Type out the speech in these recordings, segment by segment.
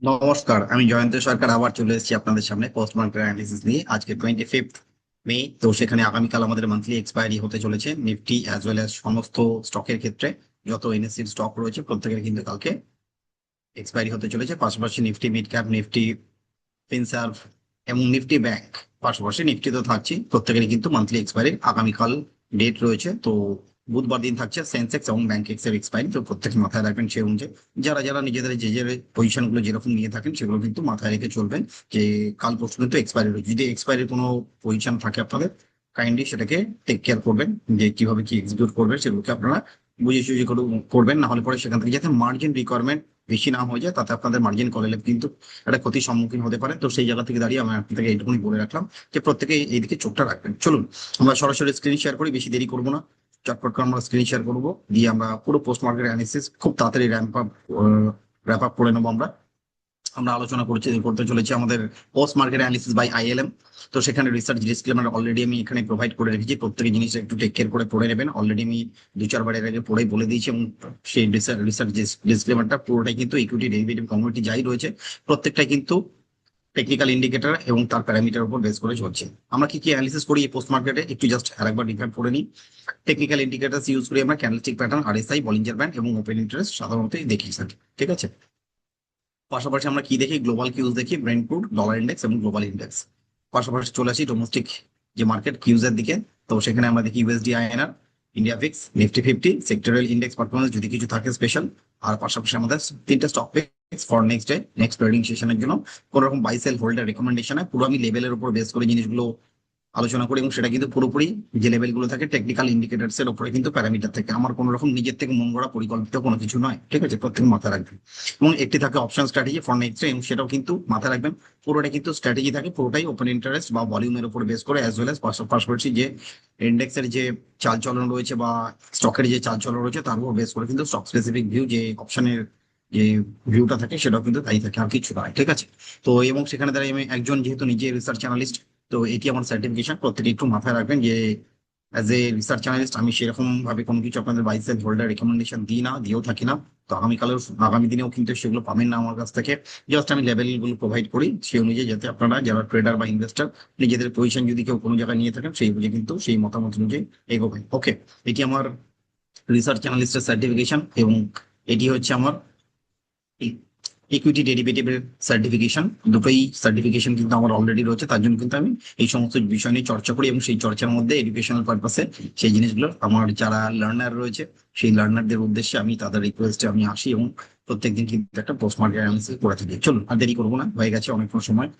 নমস্কার, আমি জয়ন্ত সরকার আবার চলে এসেছি আপনাদের সামনে পোস্ট মার্কেট অ্যানালিসিস নিয়ে। আজকে 25 মে। তো সেখানে আগামীকাল আমাদের মান্থলি এক্সপায়ারি হতে চলেছে নিফটি অ্যাজ ওয়েল অ্যাজ সমস্ত স্টকের ক্ষেত্রে। যত এনএসসির স্টক রয়েছে প্রত্যেকের কিন্তু কালকে এক্সপায়ারি হতে চলেছে। পাশাপাশি Nifty mid cap, Nifty Finserv এবং নিফটি ব্যাংক, পাশাপাশি নিফটি তো থাকছে, প্রত্যেকেরই কিন্তু মান্থলি এক্সপায়ারি আগামীকাল ডেট রয়েছে। তো বুধবার দিন থাকছে সেন্সেক্স এবং ব্যাংকেক্স এর এক্সপায়ারি, তো প্রত্যেকে মাথায় রাখবেন সেই অনুযায়ী। যারা যারা নিজেদের যে যে পজিশন গুলো যেরকম নিয়ে থাকেন সেগুলো কিন্তু মাথায় রেখে চলবেন যে কাল পরশু কিন্তু এক্সপায়ারি রয়েছে। যদি এক্সপায়ারি কোনো পজিশন থাকে আপনাদের, কাইন্ডলি সেটাকে টেক কেয়ার করবেন যে কিভাবে কি এক্সিকিউট করবেন, সেগুলোকে আপনারা বুঝে সুঝে করবেন। না হলে পরে সেখান থেকে যাতে মার্জিন রিকোয়ারমেন্ট বেশি না হয়ে যায়, তাতে আপনাদের মার্জিন কলে কিন্তু একটা ক্ষতির সম্মুখীন হতে পারে। তো সেই জায়গা থেকে দাঁড়িয়ে আমি আপনাকে এইটুকুনি বলে রাখলাম যে প্রত্যেকে এইদিকে চোখটা রাখবেন। চলুন আমরা সরাসরি স্ক্রিন শেয়ার করি, বেশি দেরি করবো না। চটপট করে আমরা স্ক্রিন শেয়ার করবো, দিয়ে আমরা পুরো পোস্ট মার্কেট অ্যানালিসিস খুব তাড়াতাড়ি র্যাপ আপ করে নেবো। আমরা আমরা আলোচনা করতে চলেছি আমাদের পোস্ট মার্কেট অ্যানালিসিস বাই আইএলএম। তো সেখানে রিসার্চ ডিসক্লেমার অলরেডি আমি এখানে প্রোভাইড করে রেখেছি, প্রত্যেকে জিনিসটা একটু টেক কেয়ার করে পড়ে নেবেন। অলরেডি আমি দু চারবার এর আগে পড়ে বলে দিয়েছি, এবং সেই রিসার্চ ডিসক্লেমারটা পুরোটাই কিন্তু ইকুইটি ডেরিভেটিভ কমিউনিটি যাই রয়েছে প্রত্যেকটাই কিন্তু টেকনিক্যাল ইন্ডিকেটর এবং তার প্যারামিটার উপর বেস করে চলছে। আমরা কি কি অ্যানালিসিস করি এই পোস্ট মার্কেটে একটু জাস্ট আরেকবার রিফাইন করে নিই। টেকনিক্যাল ইন্ডিকেটরস ইউজ করি আমরা candlestick pattern, RSI, Bollinger band এবং ওপেন ইন্টারেস্ট সাধারণত দেখি থাকি। ঠিক আছে, পাশাপাশি আমরা কি দেখি, গ্লোবাল কিউজ দেখি, ব্রেন্ট ক্রুড, ডলার ইন্ডেক্স এবং গ্লোবাল ইন্ডেক্স। পাশাপাশি চলে আসি ডোমেস্টিক যে মার্কেট কিউজের দিকে। তো সেখানে আমরা দেখি USD INR, India VIX, Nifty 50, sectorial index performance যদি কিছু থাকে স্পেশাল। আর পাশাপাশি আমাদের তিনটা stock picks for next day, next trading সেশনের জন্য কোন রকম বাই সেল হোল্ডার রেকমেন্ডেশন হয়, পুরো আমি লেভেলের উপর বেস করে জিনিসগুলো আলোচনা করি, এবং সেটা কিন্তু পুরোপুরি যে লেভেল গুলো থাকে টেকনিক্যাল ইন্ডিকেটরস এর উপরে কিন্তু প্যারামিটার থেকে, আমার কোনো রকম নিজের থেকে মন গড়া পরিকল্পিত কোনো কিছু নয়। ঠিক আছে, প্রত্যেক মাথায় রাখবেন। এবং একটি থাকে অপশন স্ট্র্যাটেজি ফর নেক্সট, এবং সেটাও কিন্তু মাথায় রাখবেন। পুরোটা কিন্তু স্ট্র্যাটেজি থাকে, পুরোটাই ওপেন ইন্টারেস্ট বা ভলিউমের উপর বেস করে, অ্যাজ ওয়েল এস পাশাপাশি যে ইন্ডেক্সের যে চালচলন রয়েছে বা স্টকের যে চালচলন রয়েছে তার উপর বেস করে কিন্তু স্টক স্পেসিফিক ভিউ যে অপশনের যে ভিউটা থাকে সেটাও কিন্তু তাই থাকে, আর কিছু নয়। ঠিক আছে, তো এবং সেখানে দাঁড়িয়ে আমি একজন যেহেতু নিজে রিসার্চ অ্যানালিস্ট, তো এটি আমার সার্টিফিকেশন, প্রত্যেকে একটু মাথায় রাখবেন যে অ্যাজ এ রিসার্চ অ্যানালিস্ট আমি সেরকম ভাবে কোনো কিছু আপনাদের বাইসেল হোল্ডার রেকমেন্ডেশন দিই না, দিয়েও থাকি না। তো আগামী দিনেও কিন্তু সেগুলো পাবেন না আমার কাছ থেকে। জাস্ট আমি লেভেল গুলো প্রোভাইড করি সেই অনুযায়ী, যাতে আপনারা যারা ট্রেডার বা ইনভেস্টার নিজেদের পজিশন যদি কেউ কোনো জায়গায় নিয়ে থাকেন সেই বুঝে কিন্তু সেই মতামত অনুযায়ী এগোবেন। ওকে, এটি আমার রিসার্চ অ্যানালিস্টের সার্টিফিকেশন, এবং এটি হচ্ছে আমার ইকুইটি ডেরিভেটিভের সার্টিফিকেশন। দুটোই সার্টিফিকেশন কিন্তু আমার অলরেডি রয়েছে, তার জন্য কিন্তু আমি এই সমস্ত বিষয় নিয়ে চর্চা করি, এবং সেই চর্চার মধ্যে এডুকেশনাল পারপাসে সেই জিনিসগুলো আমার যারা লার্নার রয়েছে সেই লার্নারদের উদ্দেশ্যে আমি তাদের রিকোয়েস্টে আমি আসি, এবং প্রত্যেকদিন কিন্তু একটা পোস্ট মার্কেট অ্যানালিসিস করে থাকি। চলুন আর দেরি করবো না, হয়ে গেছে অনেকক্ষণ সময়।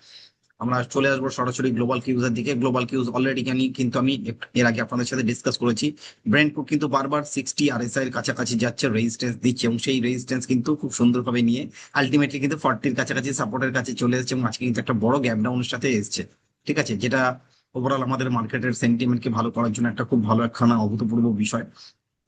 আমরা চলে আসবো সরাসরি গ্লোবাল কিউজের দিকে। গ্লোবাল কিউজ অলরেডি কিন্তু আমি এর আগে আপনাদের সাথে ডিসকাস করেছি। ব্র্যান্ড কুক কিন্তু বারবার 60 আরএসআই এর কাছাকাছি যাচ্ছে, রেজিস্ট্যান্স দিচ্ছে, এবং সেই রেজিস্ট্যান্স কিন্তু খুব সুন্দরভাবে নিয়ে আলটিমেটলি কিন্তু 40-র কাছাকাছি সাপোর্টের কাছে চলে এসেছে, এবং আজকে কিন্তু একটা বড় গ্যাপ ডাউনের সাথে এসেছে। ঠিক আছে, যেটা ওভারঅল আমাদের মার্কেটের সেন্টিমেন্টকে ভালো করার জন্য একটা খুব ভালো একখানা অভূতপূর্ব বিষয়।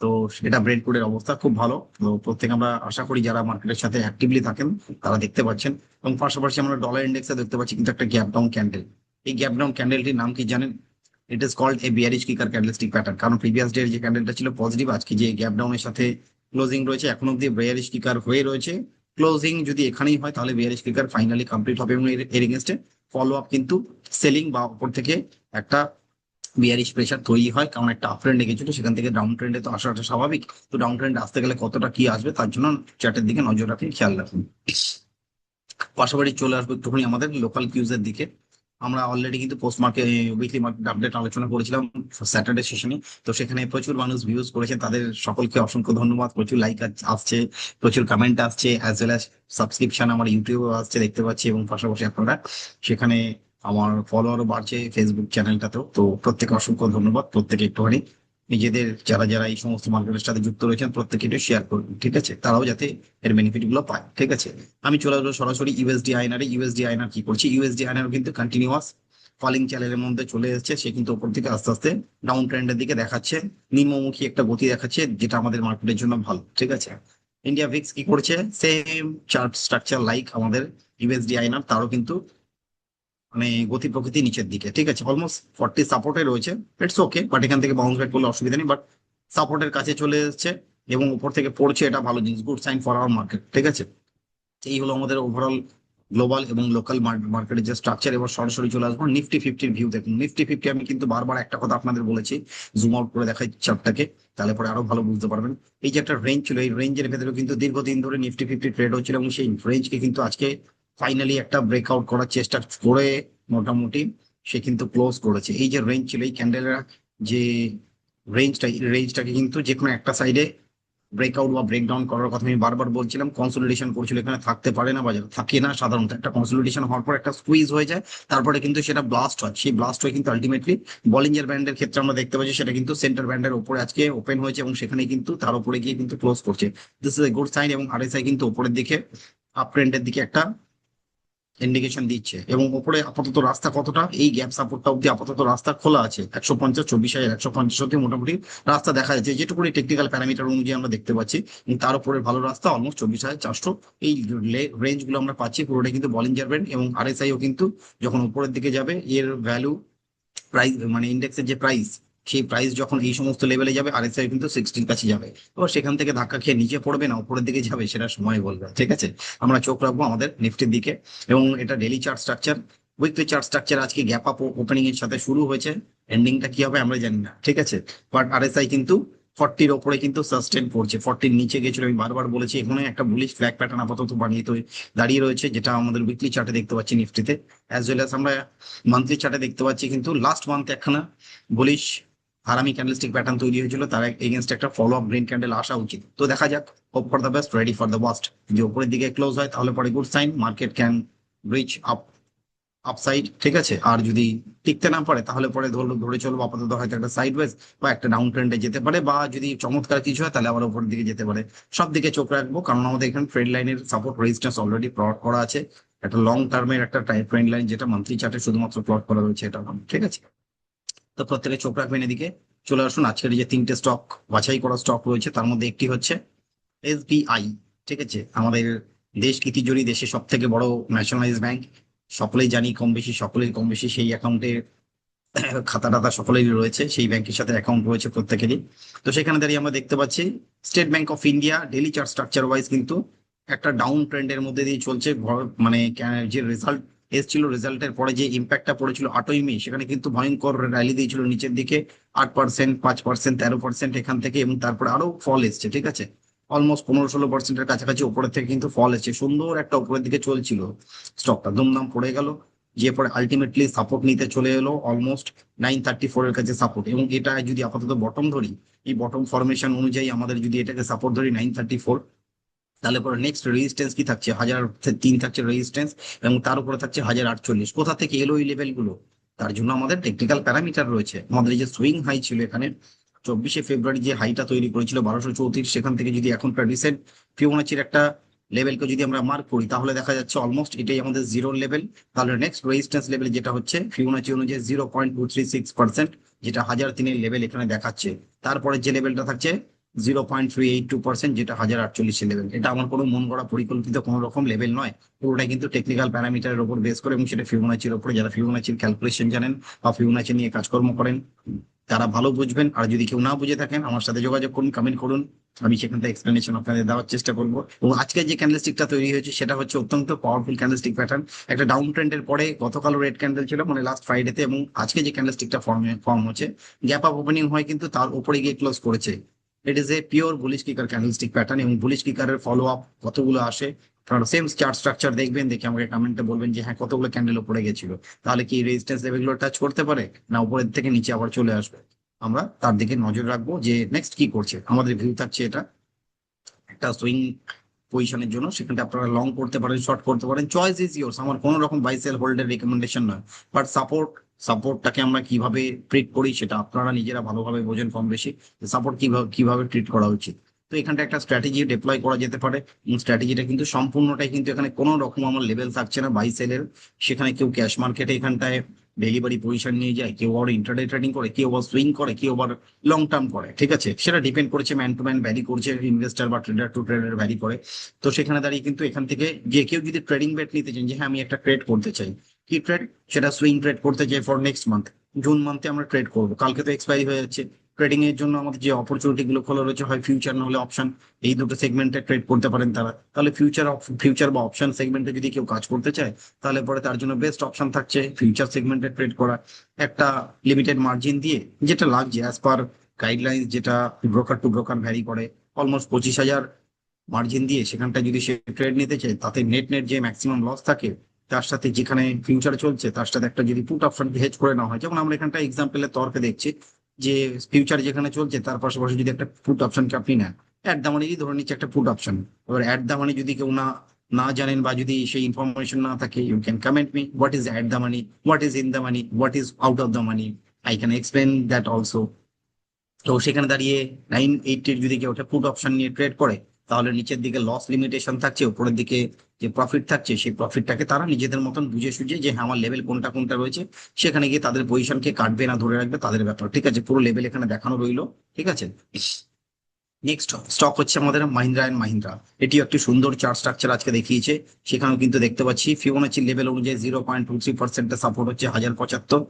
তো সেটা ব্রেড কোডের অবস্থা খুব ভালো। তো প্রত্যেক আমরা আশা করি যারা মার্কেটের সাথে অ্যাক্টিভলি থাকেন তারা দেখতে পাচ্ছেন। এবং পাশাপাশি আমরা ডলার ইন্ডেক্সে দেখতে পাচ্ছি কিন্তু একটা গ্যাপ ডাউন ক্যান্ডেল। এই গ্যাপ ডাউন ক্যান্ডেলটির নাম কি জানেন? It is called a bearish kicker candlestick pattern, কারণ প্রিভিয়াস ডে যে ক্যান্ডেলটা ছিল পজিটিভ, আজকে যে গ্যাপ ডাউনের সাথে ক্লোজিং রয়েছে এখন অব্দি বিয়ারিশ কিকার হয়ে রয়েছে। ক্লোজিং যদি এখানেই হয় তাহলে বিয়ারিশ কিকার ফাইনালি কমপ্লিট হবে, এবং এর এগেনস্টে ফলো আপ কিন্তু সেলিং বা উপর থেকে একটা বিয়ারিশ প্রেশার তৈরি হয়, কারণ একটা আপ ট্রেন্ডে গেছিল সেখান থেকে ডাউন ট্রেন্ডে তো আসাটা স্বাভাবিক। তো ডাউন ট্রেন্ড আসতে গেলে কতটা কি আসবে তার জন্য চার্টের দিকে নজর রাখুন, খেয়াল রাখুন। পাশাপাশি চলে আসবো একটুখানি আমাদের লোকাল কিউজের দিকে। আমরা অলরেডি কিন্তু post market weekly market update আলোচনা করেছিলাম স্যাটারডে সেশনে। তো সেখানে প্রচুর মানুষ ভিউজ করেছেন, তাদের সকলকে অসংখ্য ধন্যবাদ। প্রচুর লাইক আসছে, প্রচুর কমেন্ট আসছে, অ্যাজ ওয়েল অ্যাজ সাবস্ক্রিপশন আমার ইউটিউবে আসছে দেখতে পাচ্ছি, এবং পাশাপাশি আপনারা সেখানে আমার ফলোয়ারও বাড়ছে ফেসবুক চ্যানেলটাতেও। তো প্রত্যেকে অসংখ্য ধন্যবাদ। প্রত্যেকে একটুখানি নিজেদের যারা যারা এই সমস্ত মার্কেটের সাথে যুক্ত রয়েছেন প্রত্যেকে একটু শেয়ার করুন, ঠিক আছে, তারাও যাতে এর বেনিফিট গুলো পায়। ঠিক আছে, আমি চলে আসবো সরাসরি ইউএসডি আইনারে। ইউএসডি আইনার কি করছি, ইউএসডি আইনার কিন্তু কন্টিনিউয়াস ফলিং চ্যানেলের মধ্যে চলে এসেছে, সে কিন্তু ওপর থেকে আস্তে আস্তে ডাউন ট্রেন্ডের দিকে দেখাচ্ছে, নিম্নমুখী একটা গতি দেখাচ্ছে, যেটা আমাদের মার্কেটের জন্য ভালো। ঠিক আছে, ইন্ডিয়া ভিক্স কি করছে, সেম চার্ট স্ট্রাকচার লাইক আমাদের ইউএসডি আইনার, তারও কিন্তু মানে গতি প্রকৃতি নিচের দিকে। ঠিক আছে, অলমোস্ট 40 সাপোর্টে রয়েছে, ইটস ওকে, বাট এখান থেকে বাউন্স ব্যাক করলে অসুবিধা নেই, বাট সাপোর্টের কাছে চলে এসেছে এবং উপর থেকে পড়ছে, এটা ভালো জিনিস, good sign for our market. ঠিক আছে, এই হলো আমাদের ওভারঅল গ্লোবাল এবং লোকাল মার্কেটের যে স্ট্রাকচার, এবার সরাসরি চলে আসবো নিফটি ফিফটির ভিউ দেখুন। নিফটি ফিফটি আমি কিন্তু বারবার একটা কথা আপনাদের বলেছি, জুম আউট করে দেখাই চার্টটাকে, তাহলে পরে আরো ভালো বুঝতে পারবেন। এই যে একটা রেঞ্জ ছিল, এই রেঞ্জের ভেতরে কিন্তু দীর্ঘদিন ধরে নিফটি ফিফটি ট্রেড হচ্ছিল এবং সেই রেঞ্জকে কিন্তু আজকে ফাইনালি একটা ব্রেকআউট করার চেষ্টা করে মোটামুটি সে কিন্তু ক্লোজ করেছে। এই যে রেঞ্জ ছিল, এই ক্যান্ডেলের যে রেঞ্জটা, এই রেঞ্জটাকে কিন্তু যে কোনো একটা সাইডে ব্রেকআউট বা ব্রেকডাউন করার কথা আমি বারবার বলছিলাম। কনসোলিডেশন করছিল, এখানে থাকতে পারে না, বাজার থাকে না সাধারণত। একটা কনসোলিডেশন হওয়ার পর একটা স্কুইজ হয়ে যায়, তারপরে কিন্তু সেটা ব্লাস্ট হয়। সেই ব্লাস্ট হয়ে কিন্তু আলটিমেটলি বলিঞ্জার ব্যান্ডের ক্ষেত্রে আমরা দেখতে পাচ্ছি সেটা কিন্তু সেন্টার ব্যান্ডের উপরে আজকে ওপেন হয়েছে এবং সেখানে কিন্তু তার উপরে গিয়ে কিন্তু ক্লোজ করছে। This is a good sign এবং আরএসআই কিন্তু উপরের দিকে আপ ট্রেন্ডের দিকে একটা ইন্ডিকেশন দিচ্ছে। এবং উপরে আপাতত রাস্তা কতটা, এই গ্যাপ সাপোর্টটা অব্দি আপাতত রাস্তা খোলা আছে 150, 24,000, 150 অব্দি মোটামুটি রাস্তা দেখা যাচ্ছে, যেটুকুনি টেকনিক্যাল প্যারামিটার অনুযায়ী আমরা দেখতে পাচ্ছি। এবং তার উপরে ভালো রাস্তা অলমোস্ট 24,400, এই রেঞ্জ গুলো আমরা পাচ্ছি পুরোটা কিন্তু বলিঞ্জার ব্যান্ড। এবং আরএসআইও কিন্তু যখন উপরের দিকে যাবে, এর ভ্যালু প্রাইস মানে ইন্ডেক্সের যে প্রাইস, সেই প্রাইস যখন এই সমস্ত লেভেলে যাবে আরএসআই কিন্তু 60-র কাছে যাবে। এবার সেখান থেকে ধাক্কা খেয়ে নিচে পড়বে না উপরের দিকে যাবে, সেটা সময় বলবে। ঠিক আছে, আমরা চোখ রাখবো আমাদের নিফটির দিকে। এবং এটা daily chart structure, weekly chart structure আজকে গ্যাপ আপ ওপেনিং এর সাথে শুরু হয়েছে, এন্ডিংটা কি হবে আমরা জানি না। ঠিক আছে, বাট আরএসআই কিন্তু 40-র ওপরে কিন্তু সাস্টেন করছে। 40-র নিচে গেছিল, আমি বারবার বলেছি, এখানে একটা বুলিশ ফ্ল্যাগ প্যাটার্ন আপাতত বানিয়ে তো দাঁড়িয়ে রয়েছে, যেটা আমাদের উইকলি চার্টে দেখতে পাচ্ছি নিফটিতে, অ্যাজ ওয়েল অ্যাজ আমরা মান্থলি চার্টে দেখতে পাচ্ছি। কিন্তু লাস্ট মান্থে একখানা বুলিশ হারামি ক্যান্ডেলস্টিক প্যাটার্ন তৈরি হয়েছিল, তার এগেনস্ট একটা ফলো আপ গ্রিন ক্যান্ডেল আসা উচিত। তো দেখা যাক, hope for the best, ready for the worst. যদি উপরের দিকে ক্লোজ হয় তাহলে পরে good sign, market can reach up upside. ঠিক আছে, আর যদি টিকতে না পারে তাহলে পরে ধরে চলবো আপাতত হয়তো একটা সাইডওয়েজ বা একটা ডাউন ট্রেন্ডে যেতে পারে, বা যদি চমৎকার কিছু হয় তাহলে আবার উপরের দিকে যেতে পারে। সব দিকে চোখ রাখবো, কারণ আমাদের এখানে ট্রেড লাইনের সাপোর্ট রেজিস্ট্যান্স অলরেডি প্লট করা আছে। একটা লং টার্মের একটা ট্রেন্ড লাইন যেটা মান্থলি চার্টে শুধুমাত্র প্লট করা রয়েছে, এটা ঠিক আছে। তো প্রত্যেকে চোখ রাখবেন এদিকে। চলে আসুন, আজকের এই যে তিনটে স্টক বাছাই করা স্টক রয়েছে, তার মধ্যে একটি হচ্ছে এসবিআই। ঠিক আছে, আমাদের দেশ কৃতিজয়ী, দেশের সব থেকে বড় ন্যাশনালাইজ ব্যাংক। সকলেই জানি কম বেশি, সকলেই কম বেশি সেই অ্যাকাউন্টে খাতা টাতা সকলেরই রয়েছে, সেই ব্যাংকের সাথে অ্যাকাউন্ট রয়েছে প্রত্যেকেরই। তো সেখানে দাঁড়িয়ে আমরা দেখতে পাচ্ছি state bank of India daily chart structure wise কিন্তু একটা ডাউন ট্রেন্ডের মধ্যে দিয়ে চলছে। মানে যে রেজাল্ট এসেছিল, রেজাল্টের পরে যে ইম্প্যাক্টটা পড়েছিল 8ই মে, সেখানে কিন্তু ভয়ঙ্কর র্যালি দিয়েছিল নিচের দিকে, 8%, 5%, 13% এখান থেকে, এবং তারপরে আরো ফল এসছে। ঠিক আছে, অলমোস্ট 15-16%-এর কাছাকাছি উপরের থেকে কিন্তু ফল এসছে, সুন্দর একটা উপরের দিকে চলছিল স্টকটা, দুমদাম পড়ে গেল, যে পরে আলটিমেটলি সাপোর্ট নিতে চলে এলো অলমোস্ট 934-এর কাছে সাপোর্ট। এবং এটা যদি আপাতত বটম ধরি, এই বটম ফরমেশন অনুযায়ী আমাদের যদি এটাকে সাপোর্ট ধরি 934, তাহলে পরে নেক্সট রেজিস্ট্যান্স কি থাকছে 1003 থাকছে রেজিস্ট্যান্স, এবং তার উপরে থাকছে 1048। কোথা থেকে এলো এই লেভেল গুলো, তার জন্য আমাদের টেকনিক্যাল প্যারামিটার রয়েছে। আমাদের এই যে সুইং হাই ছিল এখানে 24শে ফেব্রুয়ারি, যে হাইটা তৈরি করেছিল 1234, সেখান থেকে যদি এখনকার রিসেন্ট ফিবোনাচির একটা লেভেলকে যদি আমরা মার্ক করি, তাহলে দেখা যাচ্ছে অলমোস্ট এটাই আমাদের জিরোর লেভেল। তাহলে নেক্সট রেজিস্ট্যান্স লেভেল যেটা হচ্ছে ফিবোনাচি অনুযায়ী 0.236%, যেটা 1003-এর লেভেল এখানে দেখাচ্ছে। তারপরে যে লেভেলটা থাকছে 0.382%, যেটা 1048-এর লেভেল। এটা আমার কোনো মন গড়া পরিকল্পিত কোনো রকম লেভেল নয়, পুরোটাই কিন্তু টেকনিক্যাল প্যারামিটারের উপর বেস করে, এবং সেটা ফিবোনাচির উপরে। যারা ফিবোনাচির ক্যালকুলেশন জানেন বা ফিবোনাচি নিয়ে কাজকর্ম করেন তারা ভালো বুঝবেন। আর যদি কেউ না বুঝে থাকেন, আমার সাথে যোগাযোগ করুন, কমেন্ট করুন, আমি সেখান থেকে এক্সপ্লেনেশন আপনাদের দেওয়ার চেষ্টা করবো। এবং আজকে যে ক্যান্ডেলস্টিকটা তৈরি হয়েছে সেটা হচ্ছে অত্যন্ত পাওয়ারফুল ক্যান্ডেলস্টিক প্যাটার্ন। একটা ডাউন ট্রেন্ডের পরে গতকালও রেড ক্যান্ডেল ছিল, মানে লাস্ট ফ্রাইডেতে, এবং আজকে যে ক্যান্ডেলস্টিকটা ফর্ম হচ্ছে, গ্যাপ আপ ওপেনিং হয় কিন্তু তার উপরে গিয়ে ক্লোজ করেছে। It is a pure bullish কিকার candlestick pattern, এবং বুলিশ কিকারের ফলো আপ কতগুলো আসে, আপনারা সেম চার্ট স্ট্রাকচার দেখবেন, দেখে আমাকে কমেন্টে বলবেন যে হ্যাঁ কতগুলো ক্যান্ডেল উপরে গেছিল, তাহলে কি রেজিস্ট্যান্স লেভেলগুলো টাচ করতে পারে, না উপরের থেকে নিচে আবার চলে আসবে। আমরা তার দিকে নজর রাখবো যে নেক্সট কি করছে। আমাদের ভিউ থাকছে এটা একটা সুইং পজিশনের জন্য, সেখানে আপনারা লং করতে পারেন, শর্ট করতে পারেন, চয়েস ইজ ইয়োর্স। আমার কোনো রকম বাই সেল হোল্ডের রিকমেন্ডেশন নয়, বাট সাপোর্টটাকে আমরা কিভাবে ট্রিট করি সেটা আপনারা নিজেরা ভালোভাবে বোঝেন কম বেশি, সাপোর্ট কিভাবে কিভাবে ট্রিট করা উচিত। তো এখানটা একটা স্ট্র্যাটেজি ডিপ্লয় করা যেতে পারে, এবং স্ট্র্যাটেজিটা কিন্তু সম্পূর্ণটাই কিন্তু এখানে কোনো রকম আমার লেভেল থাকছে না বাই সেলের। সেখানে কেউ ক্যাশ মার্কেটে এখানটায় ডেলিভারি পজিশন নিয়ে যায়, কেউ আবার ইন্টারডে ট্রেডিং করে, কেউ আবার সুইং করে, কেউ আবার লং টার্ম করে। ঠিক আছে, সেটা ডিপেন্ড করছে, ম্যান টু ম্যান ভ্যারি করছে, ইনভেস্টার বা ট্রেডার টু ট্রেডার ভ্যারি করে। তো সেখানে দাঁড়িয়ে কিন্তু এখান থেকে যে কেউ যদি ট্রেডিং বেট নিতে চান, যে হ্যাঁ আমি একটা ট্রেড করতে চাই, কি ট্রেড, সেটা সুইং ট্রেড করতে চাই ফর নেক্সট মান্থ, জুন মান্থে আমরা ট্রেড করবো, কালকে তো এক্সপায়ারি হয়ে যাচ্ছে, ট্রেডিং এর জন্য আমাদের যে অপরচুনিটি গুলো খোলা রয়েছে, হয় ফিউচার না হলে অপশন, এই দুটো সেগমেন্টে ট্রেড করতে পারেন তারা। তাহলে ফিউচার বা অপশন সেগমেন্টে যদি কেউ কাজ করতে চায়, তাহলে পরে তার জন্য বেস্ট অপশন থাকছে ফিউচার সেগমেন্টে ট্রেড করা, একটা লিমিটেড মার্জিন দিয়ে, যেটা লাগছে অ্যাজ পার গাইডলাইন, যেটা ব্রোকার টু ব্রোকার ভ্যারি করে, অলমোস্ট 25,000 মার্জিন দিয়ে সেখানটা যদি সে ট্রেড নিতে চায়, তাতে নেট নেট যে ম্যাক্সিমাম লস থাকে, তার সাথে যেখানে ফিউচার চলছে তার সাথে একটা যদি পুট অপশনকে হেজ করে নেওয়া হয়, যেমন আমরা এখানটা এক্সাম্পলের তর্কে দেখছি যে ফিউচার যেখানে চলছে তার পাশাপাশি যদি একটা পুট অপশনকে আপনি নেন, অ্যাট দা মানি ধরে নিচ্ছে একটা পুট অপশন। এবার অ্যাট দা মানি যদি কেউ না না জানেন বা যদি সেই ইনফরমেশন না থাকে, you can comment me what is at the money, what is in the money, what is out of the money, I can explain that also. তো সেখানে দাঁড়িয়ে 980 যদি কেউ একটা পুট অপশন নিয়ে ট্রেড করে, তাহলে নিচের দিকে লস লিমিটেশন থাকছে, উপরের দিকে যে প্রফিট থাকছে, সেই প্রফিটটাকে তারা নিজেদের মতন বুঝে সুঝে যে হ্যাঁ আমার লেভেল কোনটা কোনটা রয়েছে, সেখানে গিয়ে তাদের পজিশনকে কাটবে না ধরে রাখবে তাদের ব্যাপার, ঠিক আছে, পুরো লেভেল এখানে দেখানো রইলো, ঠিক আছে। নেক্সট স্টক হচ্ছে আমাদের মাহিন্দ্রা অ্যান্ড মাহিন্দ্রা। এটি একটি সুন্দর চার্ট স্ট্রাকচার আজকে দেখিয়েছে। সেখানেও কিন্তু দেখতে পাচ্ছি ফিবোনাচি লেভেল অনুযায়ী 0.23% সাপোর্ট হচ্ছে 1075,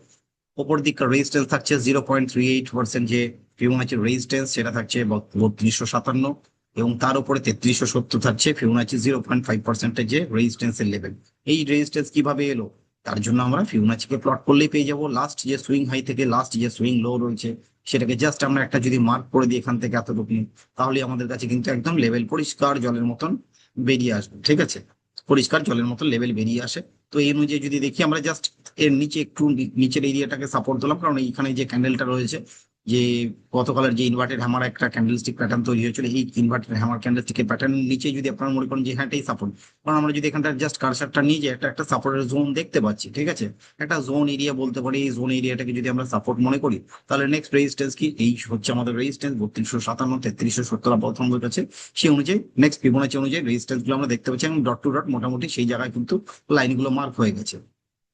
ওপর দিকে রেজিস্ট্যান্স থাকছে 0.38%, যে ফিবোনাচির রেজিস্ট্যান্স সেটা থাকছে 3257, এবং তার উপরে 3370 থাকছে ফিবোনাচি 0.5%, যে রেজিস্ট্যান্সের লেভেল। এই রেজিস্ট্যান্স কিভাবে এলো, তার জন্য আমরা ফিবোনাচিকে প্লট করলেই পেয়ে যাবো। লাস্ট যে সুইং হাই থেকে লাস্ট যে সুইং লো রয়েছে, সেটাকে জাস্ট আমরা একটা যদি মার্ক করে দিই এখান থেকে এতটুকু, তাহলে আমাদের কাছে কিন্তু একদম লেভেল পরিষ্কার জলের মতন বেরিয়ে আসবে, ঠিক আছে, পরিষ্কার জলের মতন লেভেল বেরিয়ে আসে। তো এই অনুযায়ী যদি দেখি আমরা জাস্ট এর নিচে একটু নিচের এরিয়াটাকে সাপোর্ট দিলাম, কারণ এইখানে যে ক্যান্ডেলটা রয়েছে, যে গতকালের যে ইনভার্টেড হ্যামার একটা ক্যান্ডেলস্টিক প্যাটার্ন তৈরি হয়েছিল, এই ইনভার্টেড হ্যামার ক্যান্ডেলস্টিকের প্যাটার্ন নিচে যদি আপনারা মনে করেন যে হ্যাঁ এটাই সাপোর্ট, কারণ আমরা যদি এখানটা জাস্ট কারসারটা নিয়ে যে একটা একটা সাপোর্টের জোন দেখতে পাচ্ছি, ঠিক আছে, একটা জোন এরিয়া বলতে পারি, এই জোন এরিয়াটাকে যদি আমরা সাপোর্ট মনে করি, তাহলে নেক্সট রেজিস্ট্যান্স কি, এই হচ্ছে আমাদের রেজিস্ট্যান্স 3257, 3370 আপাতত আমাদের কাছে। সেই অনুযায়ী নেক্সট ফিবোনাচি অনুযায়ী রেজিস্ট্যান্স গুলো আমরা দেখতে পাচ্ছি, এবং ডট টু ডট মোটামুটি সেই জায়গায় কিন্তু লাইনগুলো মার্ক হয়ে গেছে,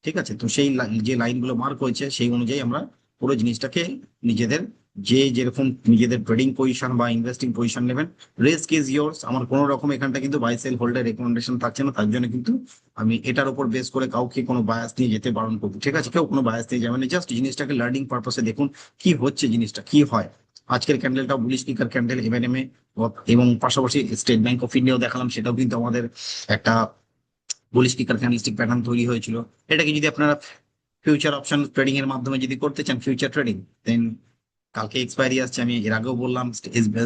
ঠিক আছে। তো সেই যে লাইনগুলো মার্ক হয়েছে সেই অনুযায়ী আমরা পুরো জিনিসটাকে নিজেদের যে যেরকম নিজেদের ট্রেডিং পজিশন বা ইনভেস্টিং পজিশন নেবেন, রিস্ক ইজ ইয়োর্স। আমার কোনো রকম এখানটা কিন্তু বাই সেল হোল্ডের রেকমেন্ডেশন থাকছে না, তার জন্য কিন্তু আমি এটার উপর বেস করে কাউকে কোনো বায়াস নিয়ে যেতে বারণ করবো, ঠিক আছে, কেউ কোনো বায়াস নিয়ে যাবেন না, জাস্ট জিনিসটাকে লার্নিং পারপাসে দেখুন কি হচ্ছে, জিনিসটা কি হয়। আজকের ক্যান্ডেলটা বুলিশ স্পিকার ক্যান্ডেল এমএনএম এ, এবং পাশাপাশি স্টেট ব্যাংক অফ ইন্ডিয়াও দেখালাম, সেটাও কিন্তু আমাদের একটা বুলিশ স্পিকার ক্যান্ডেলস্টিক প্যাটার্ন তৈরি হয়েছিল। এটাকে যদি আপনারা ফিউচার অপশন ট্রেডিং এর মাধ্যমে যদি করতে চান ফিউচার ট্রেডিং, দেন কালকে এক্সপায়ারি আসছে, আমি এর আগেও বললাম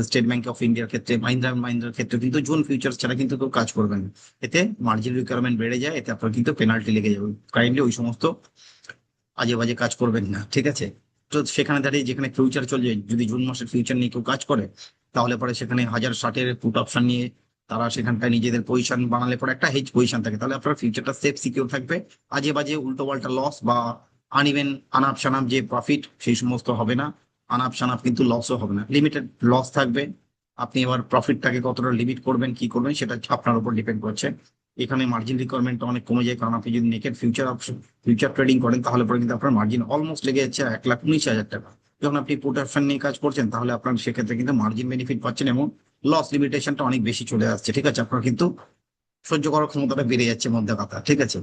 স্টেট ব্যাংক অফ ইন্ডিয়ার ক্ষেত্রে, মাহিন্দ্রার ক্ষেত্রে কিন্তু জুন ফিউচার্স ছাড়া কিন্তু কেউ কাজ করবেন না। এতে মার্জিন রিকোয়ারমেন্ট বেড়ে যায়, এতে আপনার কিন্তু পেনাল্টি লেগে যাবে। কাইন্ডলি ওই সমস্ত আজে বাজে কাজ করবেন না, ঠিক আছে। তো সেখানে দাঁড়িয়ে যেখানে ফিউচার চলছে, যদি জুন মাসের ফিউচার নিয়ে কেউ কাজ করে, তাহলে পরে সেখানে 1060 পুট অপশন নিয়ে তারা সেখানটায় নিজেদের পজিশন বানালে পরে একটা হেজ পজিশন থাকে, তাহলে আপনার ফিউচারটা সেফ সিকিউর থাকবে। আজে বাজে উল্টো পাল্টা লস বা আনইভেন আনাপ সানাপ যে প্রফিট, সেই সমস্ত হবে না। আনাপ সানাপ কিন্তু লসও হবে না, লিমিটেড লস থাকবে। আপনি এবার প্রফিটটাকে কতটা লিমিট করবেন কি করবেন সেটা আপনার উপর ডিপেন্ড করছে। এখানে মার্জিন রিকোয়ারমেন্ট অনেক কমে যায়, কারণ আপনি যদি নেকেড ফিউচার ট্রেডিং করেন, তাহলে পরে কিন্তু আপনার মার্জিন অলমোস্ট লেগে যাচ্ছে 1,19,000 টাকা। যখন আপনি পুট অপশন নিয়ে কাজ করছেন, তাহলে আপনার সেক্ষেত্রে কিন্তু মার্জিন বেনিফিট পাচ্ছেন, এবং লস লিমিটেশনটা অনেক বেশি চলে আসছে, ঠিক আছে, আপনার কিন্তু সহ্য করার ক্ষমতাটা বেড়ে যাচ্ছে মধ্যে কথা, ঠিক আছে।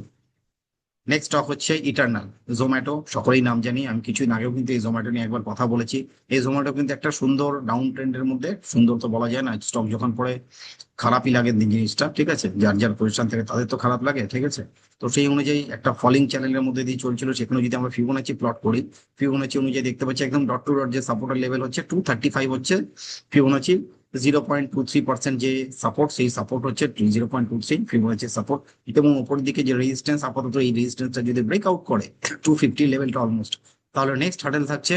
নেক্সট স্টক হচ্ছে ইটার্নাল জোম্যাটো, সকলেই নাম জানি, আমি কিছুদিন আগেও কিন্তু এই জোম্যাটো নিয়ে একবার কথা বলেছি। এই জোম্যাটো কিন্তু একটা সুন্দর ডাউন ট্রেন্ডের মধ্যে, সুন্দর তো বলা যায় না, স্টক যখন পড়ে খারাপই লাগে জিনিসটা, ঠিক আছে, যার যার পজিশন থেকে তাদের তো খারাপ লাগে, ঠিক আছে। তো সেই অনুযায়ী একটা ফলিং চ্যানেলের মধ্যে দিয়ে চলছিল, সেখানে যদি আমরা ফিবোনাচি প্লট করি, ফিবোনাচি অনুযায়ী দেখতে পাচ্ছি একদম ডট টু ডট যে সাপোর্টের লেভেল হচ্ছে 235 হচ্ছে ফিবোনাচি, 0.23% যে সাপোর্ট, সেই সাপোর্ট হচ্ছে 0.23 ফিবোনাচি সাপোর্ট, এবং উপরের দিকে যে রেজিস্ট্যান্স, আপাতত এই রেজিস্ট্যান্সটা যদি ব্রেকআউট করে 250 লেভেলটা অলমোস্ট, তাহলে নেক্সট হার্ডেল থাকছে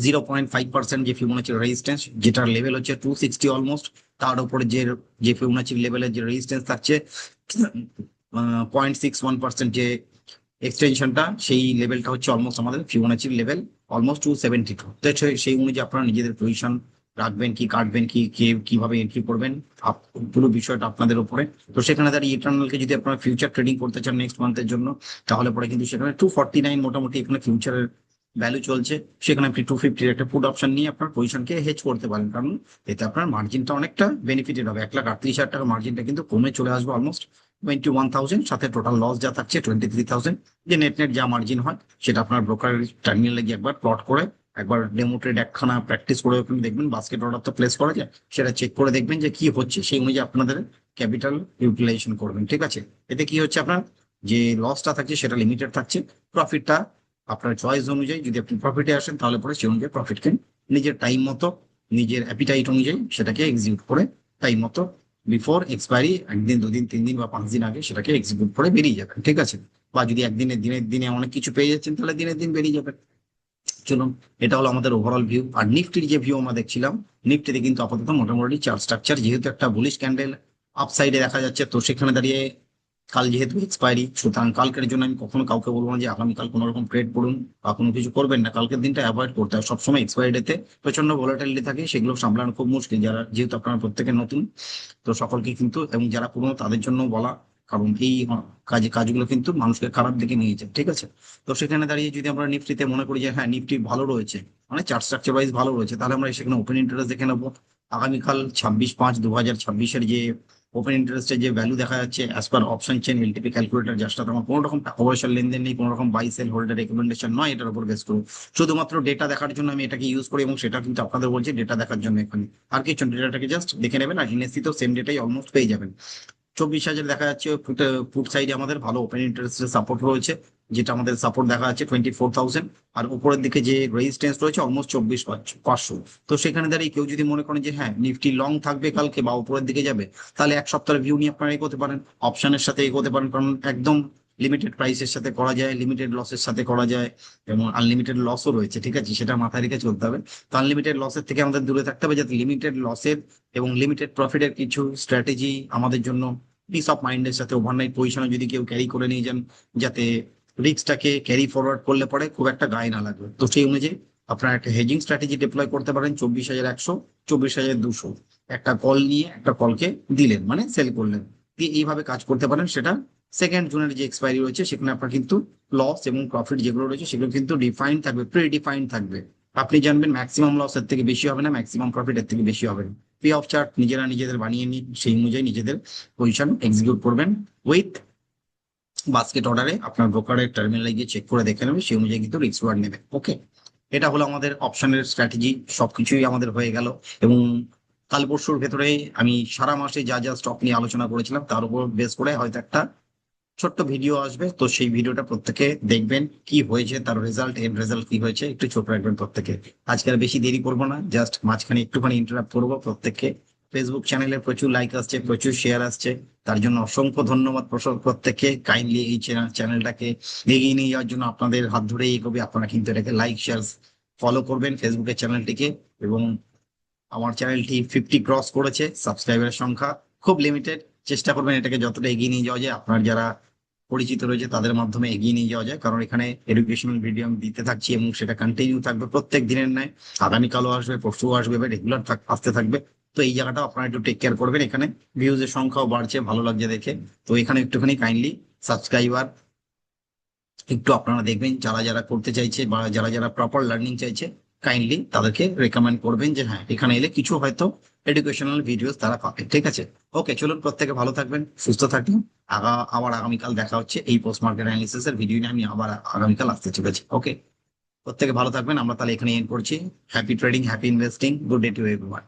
0.5% যে ফিবোনাচি রেজিস্ট্যান্স, যেটার লেভেল হচ্ছে 260 অলমোস্ট। তার উপরে যে যে ফিবোনাচি লেভেলের যে রেজিস্ট্যান্স থাকছে 0.61% যে এক্সটেনশনটা, সেই লেভেলটা হচ্ছে অলমোস্ট আমাদের ফিবোনাচির লেভেল অলমোস্ট 272। তো সেই অনুযায়ী আপনারা নিজেদের পজিশন রাখবেন কি কাটবেন কি কে কিভাবে এন্ট্রি করবেন, পুরো বিষয়টা আপনাদের উপরে। তো সেখানে দাঁড়িয়ে ইটার্নালকে যদি আপনারা ফিউচার ট্রেডিং করতে চান নেক্সট মান্থের জন্য, তাহলে পরে কিন্তু সেখানে 249 মোটামুটি এখানে ফিউচারের ভ্যালু চলছে, সেখানে আপনি 250 একটা পুট অপশন নিয়ে আপনার পজিশনকে হেজ করতে পারেন, কারণ এতে আপনার মার্জিনটা অনেকটা বেনিফিটেড হবে। 1,38,000 টাকা মার্জিনটা কিন্তু কমে চলে আসবে অলমোস্ট 21,000, সাথে টোটাল লস যা থাকছে 23,000, যে নেট নেট যা মার্জিন হয় সেটা আপনার ব্রোকার টার্মিনালে গিয়ে একবার প্লট করে একবার ডেমো ট্রেড একখানা প্র্যাকটিস করে ওখানে দেখবেন বাস্কেট অর্ডার তো প্লেস করা যায়, সেটা চেক করে দেখবেন যে কি হচ্ছে, সেই অনুযায়ী আপনাদের ক্যাপিটাল ইউটিলাইজেশন করবেন। ঠিক আছে, এতে কি হচ্ছে, আপনার যে লসটা থাকছে সেটা লিমিটেড থাকছে, প্রফিটটা আপনার চয়েস অনুযায়ী, যদি আপনি প্রফিটে আসেন তাহলে পরে সেই অনুযায়ী প্রফিটকে নিজের টাইম মতো, নিজের অ্যাপিটাইট অনুযায়ী সেটাকে এক্সিকিউট করে টাইম মতো বিফোর এক্সপায়ারি, একদিন 2 দিন 3 দিন বা 5 দিন আগে সেটাকে এক্সিকিউট করে বেরিয়ে যাবেন। ঠিক আছে, বা যদি একদিনে দিনের দিনে অনেক কিছু পেয়ে যাচ্ছেন তাহলে দিনের দিন বেরিয়ে যাবেন। চলুন, এটা হলো আমাদের ওভারঅল ভিউ। আর নিফটির যে ভিউ আমরা দেখছিলাম, নিফটিতে কিন্তু আপাতত মোটামুটি চার্ট স্ট্রাকচার, যেহেতু একটা বুলিশ ক্যান্ডেল আপসাইডে দেখা যাচ্ছে, তো সেখানে দাঁড়িয়ে কাল যেহেতু এক্সপায়ারি, সুতরাং কালকের জন্য আমি কখনো কাউকে বলবো না যে আগামীকাল কোনো রকম ট্রেড করুন বা কোনো কিছু করবেন না। কালকের দিনটা অ্যাভয়েড করতে হয়। সবসময় এক্সপায়ারি ডেতে প্রচন্ড ভোলাটিলিটি থাকে, সেগুলো সামলানো খুব মুশকিল, যারা যেহেতু আপনারা প্রত্যেকে নতুন, তো সকলকে কিন্তু, এবং যারা পুরনো তাদের জন্য বলা, কারণ এই কাজগুলো কিন্তু মানুষকে খারাপ দিকে নিয়ে যায়। ঠিক আছে, তো সেখানে দাঁড়িয়ে যদি আমরা নিফটিতে মনে করি যে হ্যাঁ নিফটি ভালো রয়েছে, মানে চার্ট স্ট্রাকচার ওয়াইজ ভালো রয়েছে, তাহলে আমরা সেখানে ওপেন ইন্টারেস্ট দেখে নেবো। আগামীকাল 26/5/2026 যে ওপেন ইন্টারেস্টের যে ভ্যালু দেখা যাচ্ছে as per option chain LTP calculator, just আমার কোনো রকম টাকা পয়সার লেনদেন নেই, কোনো রকম বাই সেল হোল্ডার রেকমেন্ডেশন নয়, এটার উপর বেস করবো। শুধুমাত্র ডেটা দেখার জন্য আমি এটাকে ইউজ করি, এবং সেটা কিন্তু আপনাদের বলছি ডেটা দেখার জন্য এখানে। আর কিছু ডেটাটাকে জাস্ট দেখে নেবেন, আর এনএসসি তো সেম ডেটাই অলমোস্ট পেয়ে যাবেন। 24,000 দেখা যাচ্ছে ফুট সাইডে আমাদের ভালো ওপেন ইন্টারেস্টের সাপোর্ট রয়েছে, যেটা আমাদের সাপোর্ট দেখা যাচ্ছে 24,000। আর উপরের দিকে যে রেজিস্ট্যান্স রয়েছে অলমোস্ট 24,500। তো সেখানে দাঁড়িয়ে কেউ যদি মনে করেন যে হ্যাঁ নিফটি লং থাকবে কালকে বা উপরের দিকে যাবে, তাহলে এক সপ্তাহের ভিউ নিয়ে আপনারা এগোতে পারেন, অপশনের সাথে এগোতে পারেন, কারণ একদম লিমিটেড প্রাইসের সাথে করা যায়, লিমিটেড লসের সাথে করা যায়, এবং আনলিমিটেড লসও রয়েছে। ঠিক আছে, সেটা মাথায় রেখে চলতে হবে। তো আনলিমিটেড লসের থেকে আমাদের দূরে থাকতে হবে, যাতে লিমিটেড লসের এবং লিমিটেড প্রফিটের কিছু স্ট্র্যাটেজি আমাদের জন্য পিস অফ মাইন্ডের সাথে ওভারনাইট পজিশনে যদি কেউ ক্যারি করে নিয়ে যান, যাতে রিস্কটাকে ক্যারি ফরওয়ার্ড করলে পরে খুব একটা গায়ে না লাগবে। তো সেই অনুযায়ী আপনারা একটা হেজিং স্ট্র্যাটেজি ডিপ্লয় করতে পারেন। 24,100, 24,200 একটা কল নিয়ে একটা কলকে দিলেন, মানে সেল করলেন, দিয়ে এইভাবে কাজ করতে পারেন। সেটা 2 জুনের যে এক্সপায়ারি রয়েছে সেখানে আপনার কিন্তু লস এবং প্রফিট যেগুলো রয়েছে সেগুলো কিন্তু ডিফাইন্ড থাকবে, প্রি ডিফাইন্ড থাকবে। আপনি জানবেন ম্যাক্সিমাম লস এর থেকে বেশি হবে না, ম্যাক্সিমাম প্রফিট এর থেকে বেশি হবে না। পে অফ চার্ট নিজেরা নিজেদের বানিয়ে নিন, সেই অনুযায়ী নিজেদের পজিশন এক্সিকিউট করবেন উইথ বাস্কেট অর্ডারে। আপনার ব্রোকারের টার্মিনালে গিয়ে চেক করে দেখে নেবে, সেই অনুযায়ী কিন্তু রিস্ক রিওয়ার্ড নেবে। ওকে, এটা হলো আমাদের অপশনের স্ট্র্যাটেজি, সবকিছুই আমাদের হয়ে গেল। এবং কাল পরশুর ভেতরে আমি সারা মাসে যা যা স্টক নিয়ে আলোচনা করেছিলাম তার উপর বেস করে হয়তো একটা ছোট্ট ভিডিও আসবে, তো সেই ভিডিওটা প্রত্যেকে দেখবেন, কি হয়েছে তার রেজাল্ট, এর রেজাল্ট কি হয়েছে একটু ছোট রাখবেন প্রত্যেকে। আজকে আর বেশি দেরি করবো না, জাস্ট মাঝখানে একটুখানি ইন্টারাপ্ট করবো প্রত্যেককে। ফেসবুক চ্যানেলে প্রচুর লাইক আসছে, প্রচুর শেয়ার আসছে, তার জন্য অসংখ্য ধন্যবাদ প্রত্যেককে। কাইন্ডলি এই চ্যানেলটাকে এগিয়ে নিয়ে যাওয়ার জন্য আপনাদের হাত ধরে এগোবে। আপনারা কিন্তু এটাকে লাইক শেয়ার ফলো করবেন ফেসবুকের চ্যানেলটিকে। এবং আমার চ্যানেলটি 50 ক্রস করেছে, সাবস্ক্রাইবারের সংখ্যা খুব লিমিটেড। চেষ্টা করবেন এটাকে যতটা এগিয়ে নিয়ে যাওয়া যায়, আপনার যারা পরিচিত রয়েছে তাদের মাধ্যমে এগিয়ে নিয়ে যাওয়া যায়, কারণ এখানে এডুকেশনাল ভিডিও আমি দিতে থাকছি এবং সেটা কন্টিনিউ থাকবে প্রত্যেক দিনের ন্যায়। আগামীকালও আসবে, পরশুও আসবে, বা রেগুলার আসতে থাকবে। তো এই জায়গাটা আপনারা একটু টেক কেয়ার করবেন। এখানে ভিউজের সংখ্যাও বাড়ছে, ভালো লাগছে দেখে। তো এখানে একটুখানি কাইন্ডলি সাবস্ক্রাইবার একটু আপনারা দেখবেন, যারা যারা করতে চাইছে বা যারা যারা প্রপার লার্নিং চাইছে, কাইন্ডলি তাদেরকে রেকমেন্ড করবেন যে হ্যাঁ এখানে এলে কিছু হয়তো এডুকেশনাল ভিডিওস তারা পাবে। ঠিক আছে, ওকে, চলুন প্রত্যেকে ভালো থাকবেন, সুস্থ থাকবেন। আবার আগামীকাল দেখা হচ্ছে এই পোস্ট মার্কেট অ্যানালিসিস এর ভিডিও নিয়ে। আমি আবার আগামীকাল আসতে চলেছি। ওকে, প্রত্যেকে ভালো থাকবেন। আমরা তাহলে এখানে এন্ড করছি। Happy trading, happy investing, good day to everyone.